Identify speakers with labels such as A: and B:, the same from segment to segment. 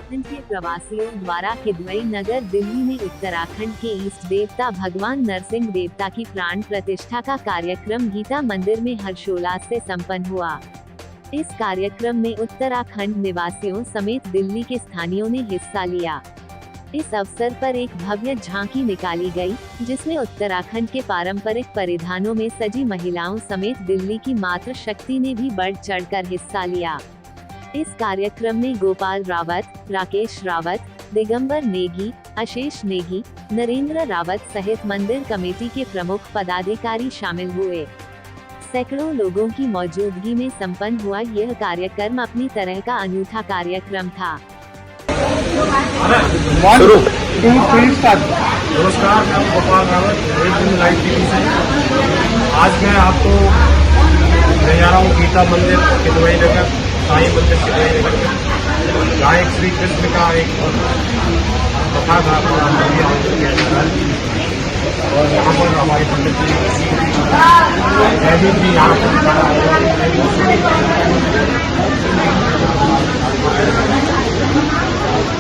A: उत्तराखंड के प्रवासियों द्वारा किदवई नगर दिल्ली में उत्तराखंड के इष्ट देवता भगवान नरसिंह देवता की प्राण प्रतिष्ठा का कार्यक्रम गीता मंदिर में हर्षोल्लास से संपन्न हुआ। इस कार्यक्रम में उत्तराखंड निवासियों समेत दिल्ली के स्थानीयों ने हिस्सा लिया। इस अवसर पर एक भव्य झांकी निकाली गई, जिसमें उत्तराखंड के पारंपरिक परिधानों में सजी महिलाओं समेत दिल्ली की मातृ शक्ति ने भी बढ़ चढ़कर हिस्सा लिया। इस कार्यक्रम में गोपाल रावत, राकेश रावत, दिगंबर नेगी, आशीष नेगी, नरेंद्र रावत सहित मंदिर कमेटी के प्रमुख पदाधिकारी शामिल हुए। सैकड़ों लोगों की मौजूदगी में संपन्न हुआ यह कार्यक्रम अपनी तरह का अनूठा कार्यक्रम था।
B: नमस्कार, मैं गोपाल रावत लाइव टीवी से। आज मैं आपको ले जा रहा हूँ गीता मंदिर किदवई नगर, साईं मंदिर किदवई नगर में, जहाँ एक श्री कृष्ण का एक कथा का और यहाँ पर हमारे पंडित जी यहाँ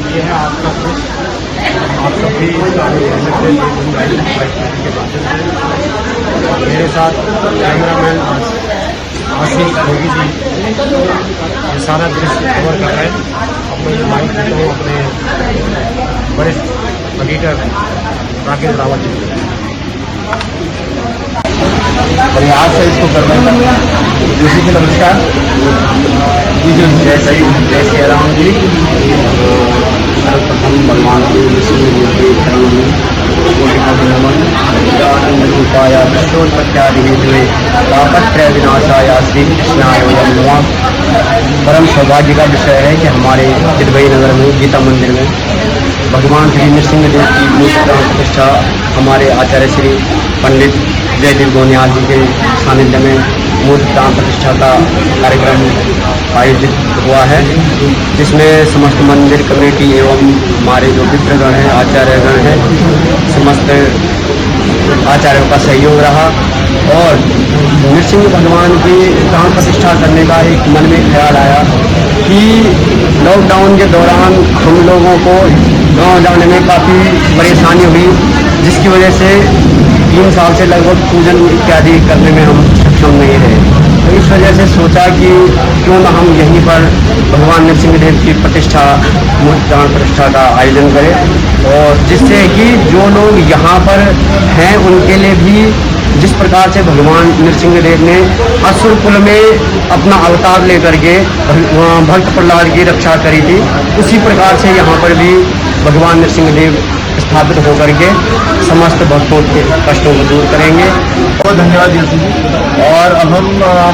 B: ये है आपका कुछ आप सभी मेरे साथ कैमरामैन आशीष नेगी जी ये सारा दृश्य कवर कर रहे हैं। अब मैं माइक देता हूँ अपने वरिष्ठ एडिटर राकेश रावत जी
C: और यहाँ से इसको कर रहे हैं। जोशी जी नमस्कार जी, जो जय श्री राम जी। सर्वप्रथम भगवान श्री नमन विष्णोत्पत्त्यादि हेतुवे तापत्रय विनाशाय श्री कृष्णाय नमः। परम सौभाग्य का विषय है कि हमारे किदवई नगर में गीता मंदिर में भगवान श्री नरसिंह देव की मूर्ति प्राण प्रतिष्ठा हमारे आचार्य श्री पंडित जयदेव गोनियाल जी के सानिध्य में मूर्ति प्राण प्रतिष्ठा का कार्यक्रम आयोजित हुआ है, जिसमें समस्त मंदिर कमेटी एवं हमारे जो मित्रगण हैं, आचार्यगण हैं, समस्त आचार्यों का सहयोग रहा और नरसिंह भगवान की प्राण प्रतिष्ठा करने का एक मन में ख्याल आया कि लॉकडाउन के दौरान हम लोगों को गांव जाने में काफ़ी परेशानी हुई, जिसकी वजह से 3 साल से लगभग पूजन इत्यादि करने में हम सक्षम नहीं रहे। तो इस वजह से सोचा कि क्यों ना हम यहीं पर भगवान नरसिंह देव की प्रतिष्ठा मूर्ति प्राण प्रतिष्ठा का आयोजन करें और जिससे कि जो लोग यहाँ पर हैं उनके लिए भी जिस प्रकार से भगवान नरसिंह देव ने असुर कुल में अपना अवतार लेकर के भक्त प्रहलाद की रक्षा करी थी, उसी प्रकार से यहाँ पर भी भगवान नरसिंह देव स्थापित होकर के समस्त भक्तों के कष्टों को दूर करेंगे।
B: बहुत धन्यवाद जोशी जी। और अब हम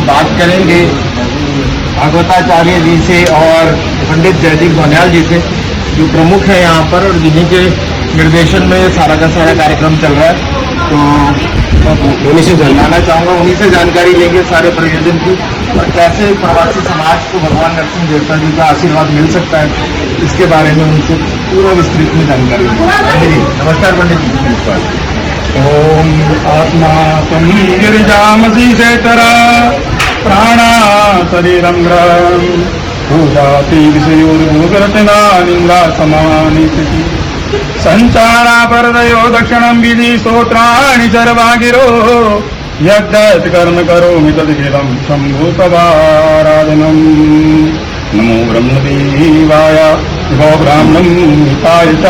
B: बात करेंगे भागवताचार्य जी से और पंडित जयदेव गोनियाल जी से, जो प्रमुख है यहाँ पर और जिन्हीं के निर्देशन में सारा का सारा कार्यक्रम चल रहा है। तो उन्हीं से जानना चाहूँगा, उन्हीं से जानकारी लेंगे सारे प्रयोजन की और कैसे प्रवासी समाज को भगवान नरसिंह देवता जी का आशीर्वाद मिल सकता है, इसके बारे में उनसे पूरा विस्तृत में जानकारी लेंगे। नमस्कार पंडित जी। नमस्कार। ओम आत्मा तुम गिरिजामसी से तरा प्राणा शरीरम भूजाति विषयोर्भूगरचना निंदा समानी संचारा परदयो दक्षिणं विधि स्तोत्राणि सर्वागिरो यद्यत् कर्म करोमि तद्विदं शम्भुतवाराधनम्। नमो ब्रह्मदेवाय गो ब्राह्मणं हिताय च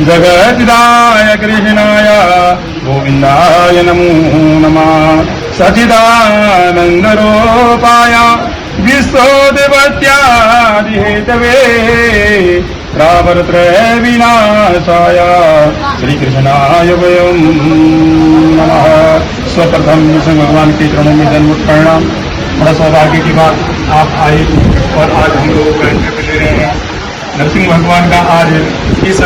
B: जगद्विदाय कृष्णाय गोविन्दाय नमो नमः। सच्चिदानन्दरूपाय विश्वोत्पत्त्यादि हेतवे रावरत्रय विनाशाय श्रीकृष्णाय वयं नमः। सर्वप्रथम नरसिंह भगवान के चरणों में दंडवत प्रणाम। बड़ा सौभाग्य की बात आप आए और आज हम लोग बैंड में मिल रहे हैं। नरसिंह भगवान का आज इस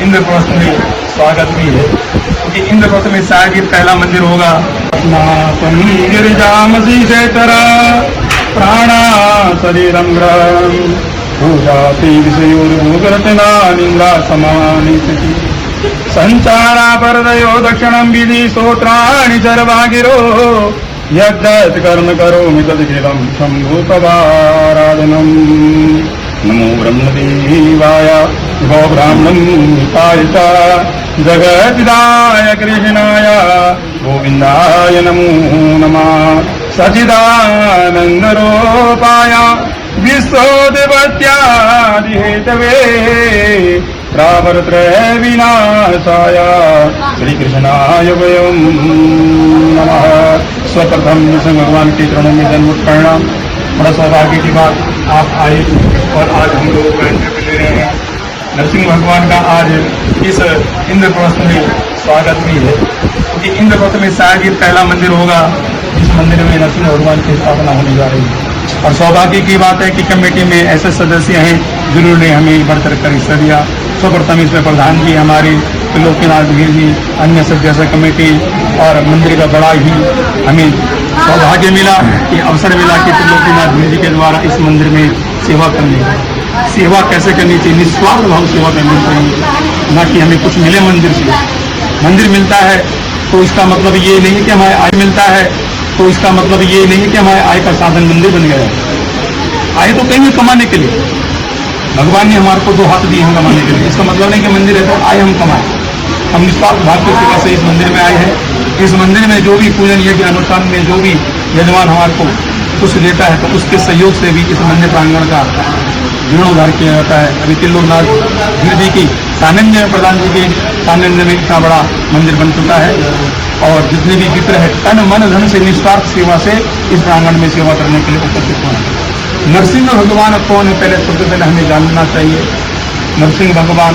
B: इंद्रप्रस्थ में स्वागत भी है, क्योंकि इंद्रप्रस्थ में शायद ये पहला मंदिर होगा। गिरिजामसी से तरा प्राणा शरीरम भूजाति विषयोर्भूगरचना निंदा समानी संचारा परदयो दक्षिणं विधि स्तोत्राणि सर्वागिरो यद्यत् कर्म करोमि तद्विदं शम्भुतवाराधनम्।
D: नमो ब्रह्मदेवाय गो ब्राह्मणं हिताय च जगद्विदाय कृष्णाय गोविन्दाय नमो नमः सच्चिदानन्दरूपाय विश्वोत्पत्त्यादिहेतवे प्रावर्त्रय विनाशाय श्रीकृष्णाय वयं नमः। सर्वप्रथम नरसिंह भगवान के चरणों में दंडवत प्रणाम। बड़ा सौभाग्य की बात आप आए और आज हम लोग बैंड में ले रहे हैं। नरसिंह भगवान का आज इस इंद्रप्रस्थ में स्वागत भी है, क्योंकि इंद्रप्रस्थ में शायद ये पहला मंदिर होगा जिस मंदिर में नरसिंह भगवान की स्थापना होने जा रही है। और सौभाग्य की बात है कि कमेटी में ऐसे सदस्य हैं जिन्होंने हमें बढ़ चढ़ कर हिस्सा दिया। सर्वप्रथम इसमें प्रधान जी हमारे त्रिलोकीनाथ वीर जी, अन्य सदस्य कमेटी, और मंदिर का बड़ा ही हमें सौभाग्य मिला कि अवसर मिला कि त्रिलोकीनाथ वीर जी के द्वारा इस मंदिर में सेवा करने की। सेवा कैसे करनी चाहिए? निस्वार्थ भाव सेवा करनी चाहिए, ना कि हमें कुछ मिले मंदिर से। मंदिर मिलता है तो इसका मतलब ये नहीं है कि हमें आय मिलता है, तो इसका मतलब ये नहीं है कि हमारे आय का साधन मंदिर बन गया है। आय तो कहीं कमाने के लिए, भगवान ने हमारे को 2 हाथ दिए हैं कमाने के लिए। इसका मतलब नहीं कि मंदिर है तो आय हम कमाएं। हम निस्वार्थ भाव की सेवा से इस मंदिर में आए हैं। इस मंदिर में जो भी पूजन यज्ञ अनुष्ठान में जो भी यजमान हमारे को कुछ देता है तो उसके सहयोग से भी इस मंदिर प्रांगण का जीर्णोद्धार किया जाता है। अभी त्रिलोकनाथ वीर जी की सानिध्य में, प्रधान जी के सानिध्य में इतना बड़ा मंदिर बन चुका है। और जितने भी मित्र है तन मन धन से निस्वार्थ सेवा से इस प्रांगण में सेवा करने के लिए उपस्थित हुए। नरसिंह भगवान कौन है? पहले सबसे पहले हमें जानना चाहिए नरसिंह भगवान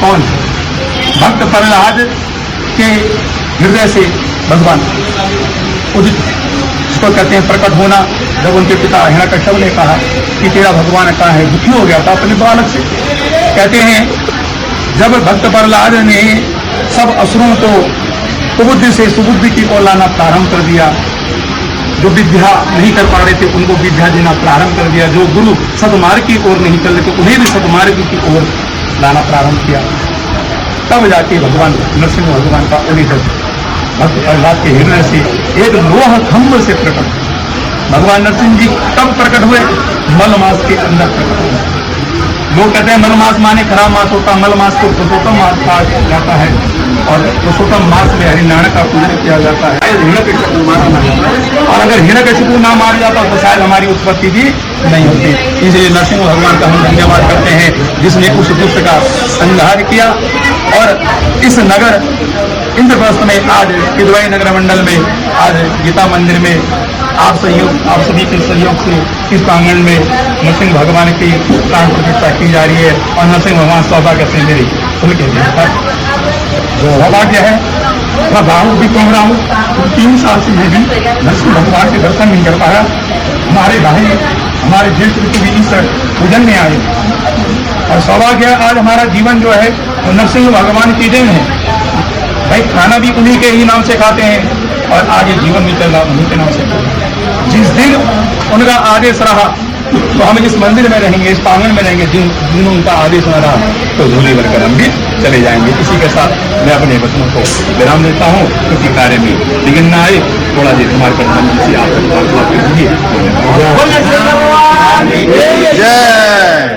D: कौन है। भक्त प्रहलाद के हृदय से भगवान उदित, जिसको कहते हैं प्रकट होना। जब उनके पिता हिरण्यकश्यप ने कहा कि तेरा भगवान कहाँ है, दुखी हो गया था अपने बालक से। कहते हैं जब भक्त प्रहलाद ने सब असुरों को कुबुद्धि से सुबुद्धि की ओर लाना प्रारंभ कर दिया, जो विद्या नहीं कर पा रहे थे उनको विद्या देना प्रारंभ कर दिया, जो गुरु सदमार्ग की ओर नहीं चल रहे थे उन्हें भी सदमार्ग की ओर लाना प्रारंभ किया, तब जाके भगवान नरसिंह भगवान का उदित भक्त प्रहलाद के हृदय से एक लोह खंभ से प्रकट। भगवान नरसिंह जी कब प्रकट हुए? मल मास के अंदर प्रकट हुए। लोग कहते हैं मल मास माने खराब मास होता, मल मास को पुरुषोत्तम मास कहा जाता है, और पुरुषोत्तम मास में हरिनारायण का पूजन किया जाता है। हिरण्यकश्यप मारा ना जाता, और अगर हिरण्यकश्यप ना मार जाता तो शायद हमारी उत्पत्ति भी नहीं होती। इसलिए नरसिंह भगवान का हम धन्यवाद करते हैं जिसने उस दुष्ट का संहार किया। और इस नगर इंद्रप्रस्थ में आज किदवई नगर मंडल में आज गीता मंदिर में आप सभी के सहयोग से इस प्रांगण में नरसिंह भगवान की प्राण प्रतिष्ठा की जा रही है। और नरसिंह भगवान सौभाग्य से मेरी खुल के सौभाग्य है। मैं बाहू भी कह रहा हूँ, 3 साल से मैं भी नरसिंह भगवान के दर्शन नहीं कर पाया। हमारे भाई हमारे ज्येष्ठ भी इस पूजन में आए, और सौभाग्य आज हमारा जीवन जो है वो नरसिंह भगवान की देन है। भाई खाना भी उन्हीं के ही नाम से खाते हैं, और आगे जीवन भी चल रहा उन्हीं के नाम से। जिस दिन उनका आदेश रहा तो हम इस मंदिर में रहेंगे, इस प्रांगण में रहेंगे। जिन दिन उनका आदेश न रहा तो झोली भरकर हम भी चले जाएंगे। इसी के साथ मैं अपने वचनों को विराम देता हूँ, क्योंकि कार्य में विघ्न न आए। थोड़ा देर हमारे प्रधान जी से आप जय।